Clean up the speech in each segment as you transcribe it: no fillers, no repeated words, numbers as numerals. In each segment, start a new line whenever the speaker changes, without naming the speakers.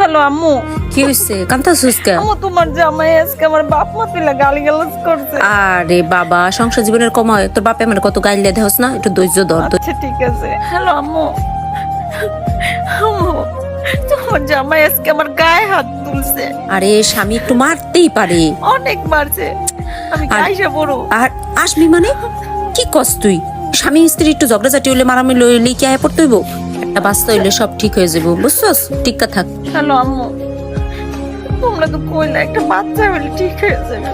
Hello আম্মু।
কি হইছে কান্তাছিস কে?
আম্মু তোমার জামাই আজকে আমার বাপ মা তুইলা গালিগালাজ করছে।
আরে বাবা, সংসার জীবনের কমায় তোর বাপে মানে কত গাইলে দেহস না, একটু ধৈর্য ধর।
আচ্ছা ঠিক আছে। হ্যালো আম্মু। আম্মু তোমার জামাই আজকে আমার গায়ে হাত তুলছে,
আরে স্বামী একটু মারতেই পারে।
অনেক মারছে। আমি
আর-
গাইসা বড়
আর আসবি মানে কি কস তুই? স্বামী স্ত্রী একটু ঝগড়াঝাটি হইলে মারামারি লইলে কি আয় পড়তে হইব? একটা বাচ্চা হইলে সব ঠিক হয়ে যাবো, বুঝছস? টিক্কা থাক।
হ্যালো আম্মু, তোমরা তো কইলা একটা বাচ্চা হলে ঠিক হয়ে যাবে।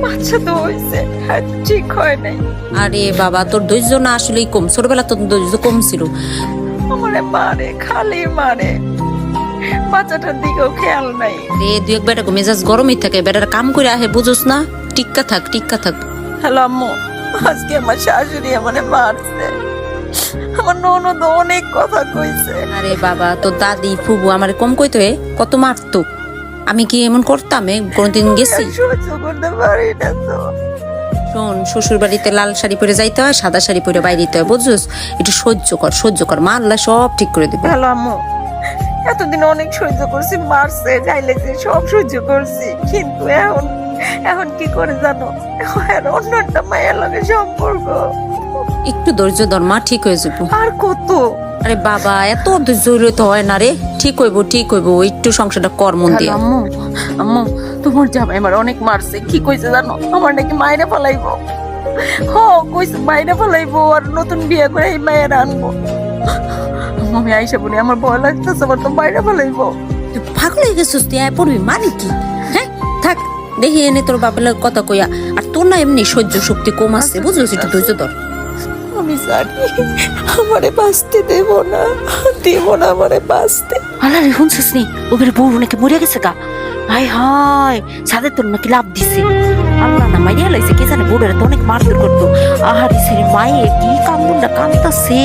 বাচ্চা তো হইছে, আর ঠিক হয় নাই।
আরে বাবা, তোর ধৈর্য না আসলেই কম, ছোটবেলা তোর ধৈর্য কম ছিল।
আমারে মারে, খালি মারে, বাচ্চাটার দিকেও খেয়াল নাই।
রে দুই এক বেটা মেজাজ গরমই থাকে, বেটার কাম করে আহে, বুঝোস না? টিক্কা থাক, টিক্কা থাক।
হ্যালো আম্মু, আজকে আমার শাশুড়ি আমারে মারছে। আমার ননদ অনেক কথা কইছে।
আরে বাবা, তোর দাদি ফুবু আমার কম কইতো হে, কত মারতো। আমি কি এমন করতাম? কোনদিন গেছি?
সহ্য করতে পারি না তো।
শোন, শ্বশুর বাড়িতে লাল শাড়ি পরে যাইতে হয়, সাদা শাড়ি পরে বাইরে দিতে হয়, বুঝছস? একটু সহ্য কর, সহ্য কর, মা আল্লাহ সব ঠিক করে দিবে।
হ্যালো আম্মু, এতদিন অনেক সহ্য করছি, মারছে গাইলেছে সব সহ্য করছি, কিন্তু এখন এখন কি করে জানো? এখন অন্য একটা মায়ের লগে সম্পর্ক।
একটু ধৈর্য ধর, মা ঠিক হয়ে যাবো।
আর কত?
আরে বাবা, এত ধৈর্য হইলে তো হয় না রে। ঠিক হইব, ঠিক হইব, একটু সংসারটা কর মন দিয়ে।
আম্মু, আম্মু তোমার জামাই আমার অনেক মারছে। কি কইছে জানো? আমার নাকি মাইরা ফেলাইবো। কইছে মাইরা ফেলাইবো, আর নতুন বিয়ে করে এই মায়ের আনবো। আম্মু, আমি আইসা বলি আমার ভয় লাগতেছে, আমার তো মাইরা ফেলাইবো।
তুই পাগল হয়ে গেছিস, তুই আয় পড়বি মানে কি? হ্যাঁ থাক, দেখি এনে তোর বাপের লগে কথা কইয়া। আর তোর না এমনি সহ্য শক্তি কম আছে, বুঝছিস? একটু ধৈর্য ধর।
আমি জানি আমারে বাঁচতে দেব না, আমারে বাঁচতে।
আল্লাহ রে, শুনছিস নি ওদের বউ নাকি মরে গেছে গা? হাই হাই, সাদের তোর নাকি লাভ দিছে। আল্লাহ না মাইয়া লাইছে, কে জানে বউরা তো অনেক মারধর করতো। আহারি ছেলে মায়ে কি কান্দুনটা কান্দতাছে।